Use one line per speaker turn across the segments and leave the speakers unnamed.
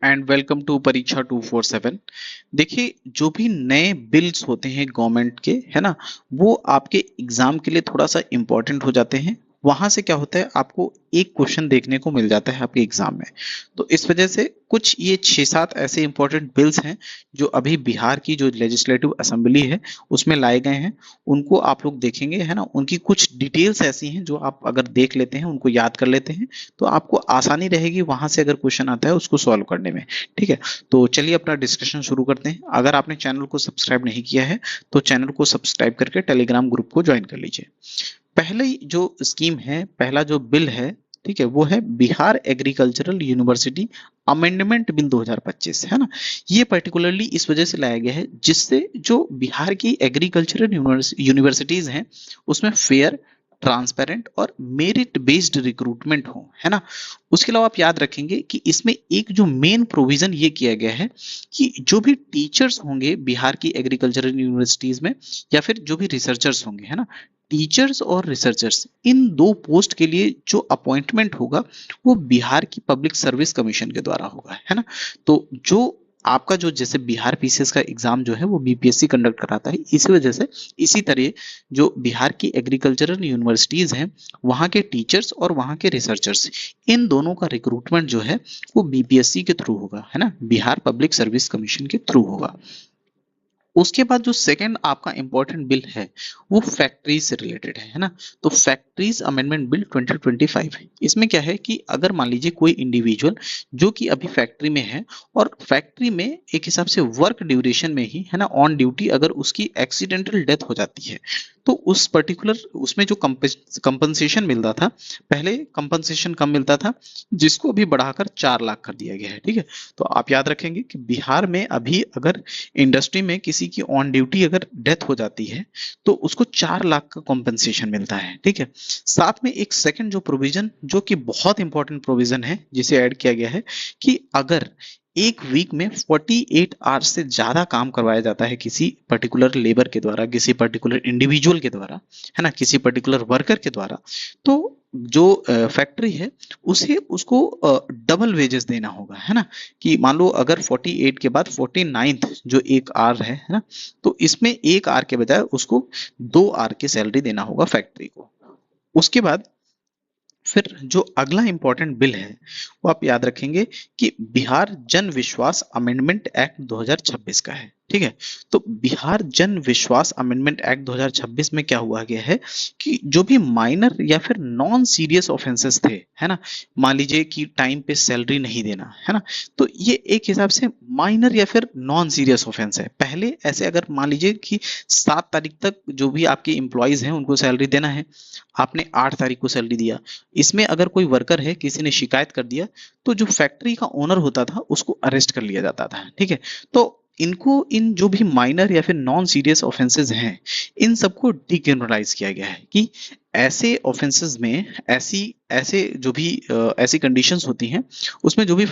And welcome to परीक्षा 247। देखिए, जो भी नए बिल्स होते हैं गवर्नमेंट के, है ना, वो आपके एग्जाम के लिए थोड़ा सा इंपॉर्टेंट हो जाते हैं। वहां से क्या होता है, आपको एक क्वेश्चन देखने को मिल जाता है आपके एग्जाम में। तो इस वजह से कुछ ये 6-7 ऐसे इंपॉर्टेंट बिल्स हैं जो अभी बिहार की जो लेजिस्लेटिव असेंबली है उसमें लाए गए हैं। उनको आप लोग देखेंगे, है ना। उनकी कुछ डिटेल्स ऐसी हैं जो आप अगर देख लेते हैं, उनको याद कर लेते हैं, तो आपको आसानी रहेगी वहां से अगर क्वेश्चन आता है उसको सॉल्व करने में। ठीक है, तो चलिए अपना डिस्कशन शुरू करते हैं। अगर आपने चैनल को सब्सक्राइब नहीं किया है तो चैनल को सब्सक्राइब करके टेलीग्राम ग्रुप को ज्वाइन कर लीजिए। पहली जो स्कीम है, पहला जो बिल है, ठीक है, वो है Bihar agricultural university amendment bill 2025, है ना। ये पर्टिकुलरली इस वजह से लाया गया है जिससे जो बिहार की एग्रीकल्चरल यूनिवर्सिटीज हैं उसमें फेयर, ट्रांसपेरेंट और मेरिट बेस्ड रिक्रूटमेंट हो, है ना। उसके अलावा आप याद रखेंगे कि इसमें एक जो मेन प्रोविजन ये किया गया है कि जो भी टीचर्स होंगे बिहार की एग्रीकल्चरल यूनिवर्सिटीज में, या फिर जो भी रिसर्चर्स होंगे, है ना, टीचर्स और रिसर्चर्स, इन दो पोस्ट के लिए जो अपॉइंटमेंट होगा वो बिहार की पब्लिक सर्विस कमीशन के द्वारा होगा, है ना। तो जो आपका जो जैसे बिहार पीसीएस का एग्जाम जो है वो बीपीएससी कंडक्ट कराता है, इसी वजह से इसी तरह जो बिहार की एग्रीकल्चरल यूनिवर्सिटीज हैं वहाँ के टीचर्स और वहाँ के रिसर्चर्स, इन दोनों का रिक्रूटमेंट जो है वो बीपीएससी के थ्रू होगा, है ना, बिहार पब्लिक सर्विस कमीशन के थ्रू होगा। उसके बाद जो सेकंड आपका इंपॉर्टेंट बिल है वो फैक्ट्रीज से रिलेटेड है ना। तो फैक्ट्रीज अमेंडमेंट बिल 2025 है। इसमें क्या है कि अगर मान लीजिए कोई इंडिविजुअल जो कि अभी फैक्ट्री में है और फैक्ट्री में एक हिसाब से वर्क ड्यूरेशन में ही, है ना, ऑन ड्यूटी अगर उसकी एक्सीडेंटल डेथ हो जाती है तो उस पर्टिकुलर उसमें जो कंपनसेशन मिलता था, पहले कंपनसेशन कम मिलता था जिसको अभी बढ़ाकर 4 लाख कर दिया गया है। ठीक है, तो आप याद रखेंगे कि बिहार में अभी अगर इंडस्ट्री में किसी की ऑन ड्यूटी अगर डेथ हो जाती है तो उसको 4 लाख का कॉम्पेंसेशन मिलता है। ठीक है, साथ में एक सेकंड जो प्रोविजन जो कि बहुत इंपॉर्टेंट प्रोविजन है जिसे ऐड किया गया है कि अगर एक वीक में 48 आवर्स से ज्यादा काम करवाया जाता है किसी पर्टिकुलर लेबर के द्वारा, किसी पर्टिकुलर इंडिविजुअल के द्वारा, है ना, किसी पर्टिकुलर वर्कर के द्वारा, तो जो फैक्ट्री है उसे उसको डबल वेजेस देना होगा, है ना। कि मान लो अगर 48 के बाद 49th जो एक आर है ना, तो इसमें एक आर के बजाय उसको 2 आर की सैलरी देना होगा फैक्ट्री को। उसके बाद फिर जो अगला इंपॉर्टेंट बिल है वो आप याद रखेंगे कि बिहार जन विश्वास अमेंडमेंट एक्ट 2026 का है। ठीक है, तो बिहार जन विश्वास अमेंडमेंट एक्ट 2026 में क्या हुआ गया है कि जो भी माइनर या फिर नॉन सीरियस ऑफेंसेस थे, है ना, मान लीजिए कि टाइम पे सैलरी नहीं देना, है ना, तो ये एक हिसाब से माइनर या फिर नॉन सीरियस ऑफेंस है। पहले ऐसे अगर मान लीजिए कि 7 तारीख तक जो भी आपके एम्प्लॉयज हैं उनको सैलरी देना है, आपने 8 तारीख को सैलरी दिया, इसमें अगर कोई वर्कर है किसी ने शिकायत कर दिया तो जो फैक्ट्री का ओनर होता था उसको अरेस्ट कर लिया जाता था। ठीक है, तो इनको इन जो भी माइनर या फिर नॉन सीरियस ऑफेंसेस हैं इन सबको डिक्रिमिनलाइज किया गया है कि ऐसे ऑफेंसेस में ऐसी ऐसे जो भी ऐसी कंडीशंस होती हैं उसमें जो भी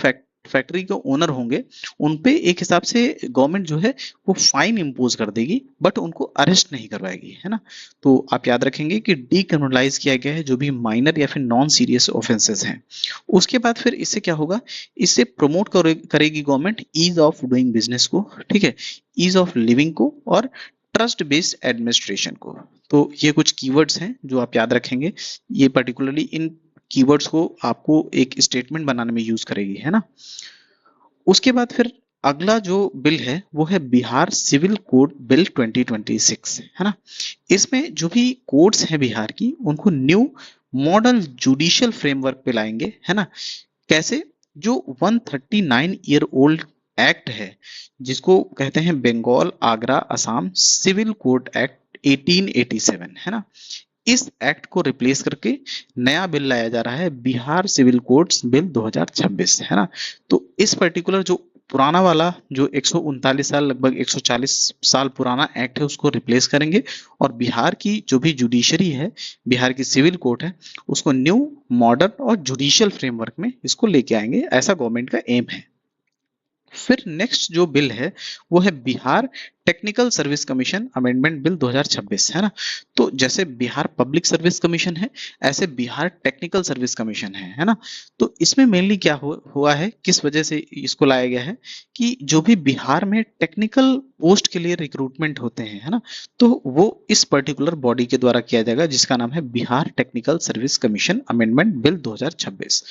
फैक्ट्री के ओनर होंगे उन पे एक हिसाब से गवर्नमेंट जो है वो फाइन इंपोज कर देगी बट उनको अरेस्ट नहीं करवाएगी, है ना। तो आप याद रखेंगे कि डीक्रिमिनलाइज किया गया है जो भी माइनर या फिर नॉन सीरियस ऑफेंसेस हैं। उसके बाद फिर इससे क्या होगा, इससे प्रमोट करेगी government ease of doing business को, ठीक है, ईज ऑफ लिविंग को और ट्रस्ट बेस्ड एडमिनिस्ट्रेशन को। तो ये कुछ कीवर्ड्स हैं जो आप याद रखेंगे, ये पर्टिकुलरली इन कीवर्ड्स को आपको एक स्टेटमेंट बनाने में यूज करेगी, है ना। उसके बाद फिर अगला जो बिल है वो है बिहार सिविल कोड बिल 2026, है ना। इसमें जो भी कोड्स हैं बिहार की उनको न्यू मॉडल जुडिशियल फ्रेमवर्क पे लाएंगे, है ना। कैसे, जो 139 ईयर ओल्ड एक्ट है जिसको कहते हैं Bengal Agra Assam civil code act 1887, है ना, इस एक्ट को रिप्लेस करके नया बिल लाया जा रहा है बिहार सिविल कोड्स बिल 2026, है ना। तो इस पर्टिकुलर जो पुराना वाला जो 139 साल लगभग 140 साल पुराना एक्ट है उसको रिप्लेस करेंगे और बिहार की जो भी जुडिशरी है, बिहार की सिविल कोर्ट है, उसको न्यू मॉडर्न और जुडिशियल फ्रेमवर्क में इसको लेके आएंगे, ऐसा गवर्नमेंट का एम है। फिर नेक्स्ट जो बिल है वो है Bihar technical service commission amendment bill 2026, है ना। तो जैसे बिहार पब्लिक सर्विस कमीशन है, ऐसे बिहार टेक्निकल सर्विस कमीशन है ना। तो इसमें मेनली क्या हुआ है, किस वजह से इसको लाया गया है कि जो भी बिहार में टेक्निकल पोस्ट के लिए रिक्रूटमेंट होते हैं, है ना, तो वो इस पर्टिकुलर बॉडी के द्वारा किया जाएगा जिसका नाम है Bihar technical service commission amendment bill 2026।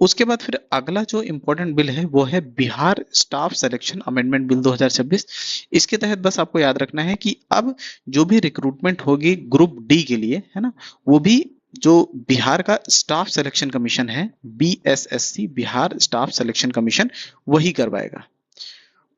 उसके बाद फिर अगला जो इंपॉर्टेंट बिल है वो है Bihar staff selection amendment bill 2026। इसके तहत बस आपको याद रखना है कि अब जो भी रिक्रूटमेंट होगी ग्रुप डी के लिए, है ना, वो भी जो बिहार का स्टाफ सिलेक्शन कमीशन है, BSSC Bihar staff selection commission, वही करवाएगा।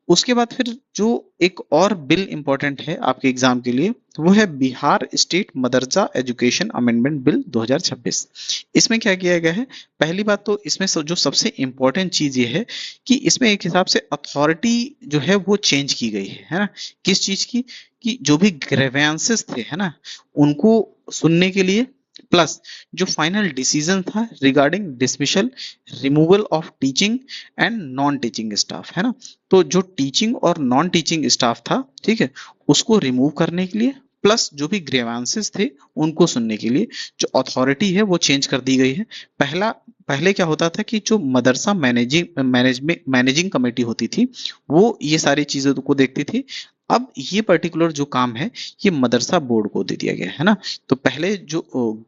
उसके बाद फिर जो एक और बिल इंपॉर्टेंट है आपके एग्जाम के लिए वो है बिहार स्टेट मदरसा एजुकेशन अमेंडमेंट बिल 2026। इसमें क्या किया गया है, पहली बात तो इसमें जो सबसे इंपॉर्टेंट चीज ये है कि इसमें एक हिसाब से अथॉरिटी जो है वो चेंज की गई है ना। किस चीज की, कि जो भी ग्रेवेंसेस थे, है ना, उनको सुनने के लिए, प्लस जो फाइनल डिसीजन था regarding dismissal, removal of teaching and non teaching staff, है ना, तो जो टीचिंग और नॉन टीचिंग स्टाफ था, ठीक है, उसको रिमूव करने के लिए, प्लस जो भी ग्रीवांसेस थे उनको सुनने के लिए जो अथॉरिटी है वो चेंज कर दी गई है। पहले क्या होता था कि जो मदरसा मैनेजिंग कमेटी होती थी वो ये सारी चीजों को देखती थी। अब ये पर्टिकुलर जो काम है ये मदरसा बोर्ड को दे दिया गया है ना। तो पहले जो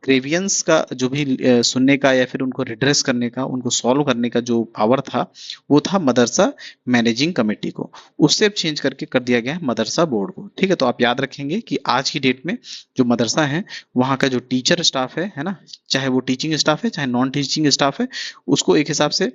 ग्रेवियंस का जो भी सुनने का या फिर उनको रिड्रेस करने का, उनको सॉल्व करने का जो पावर था वो था मदरसा मैनेजिंग कमेटी को, उससे अब चेंज करके कर दिया गया है मदरसा बोर्ड को। ठीक है, तो आप याद रखेंगे कि आज की डेट में जो मदरसा है वहाँ का जो टीचर स्टाफ है ना, चाहे वो टीचिंग स्टाफ है चाहे नॉन टीचिंग स्टाफ है, उसको एक हिसाब से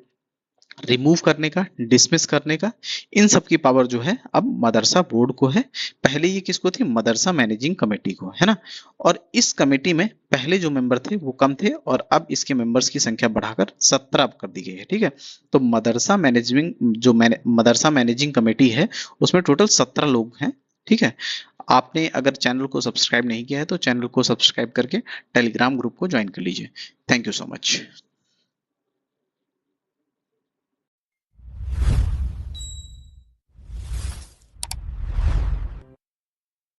रिमूव करने का, डिसमिस करने का, इन सब की पावर जो है अब मदरसा बोर्ड को है। पहले ये किसको थी, मदरसा मैनेजिंग कमेटी को, है ना। और इस कमेटी में पहले जो मेंबर थे वो कम थे और अब इसके मेंबर्स की संख्या बढ़ाकर 17 कर दी गई है। ठीक है, तो मदरसा मैनेजिंग कमेटी है उसमें टोटल 17 लोग हैं। ठीक है, आपने अगर चैनल को सब्सक्राइब नहीं किया है तो चैनल को सब्सक्राइब करके टेलीग्राम ग्रुप को ज्वाइन कर लीजिए। Thank you so much.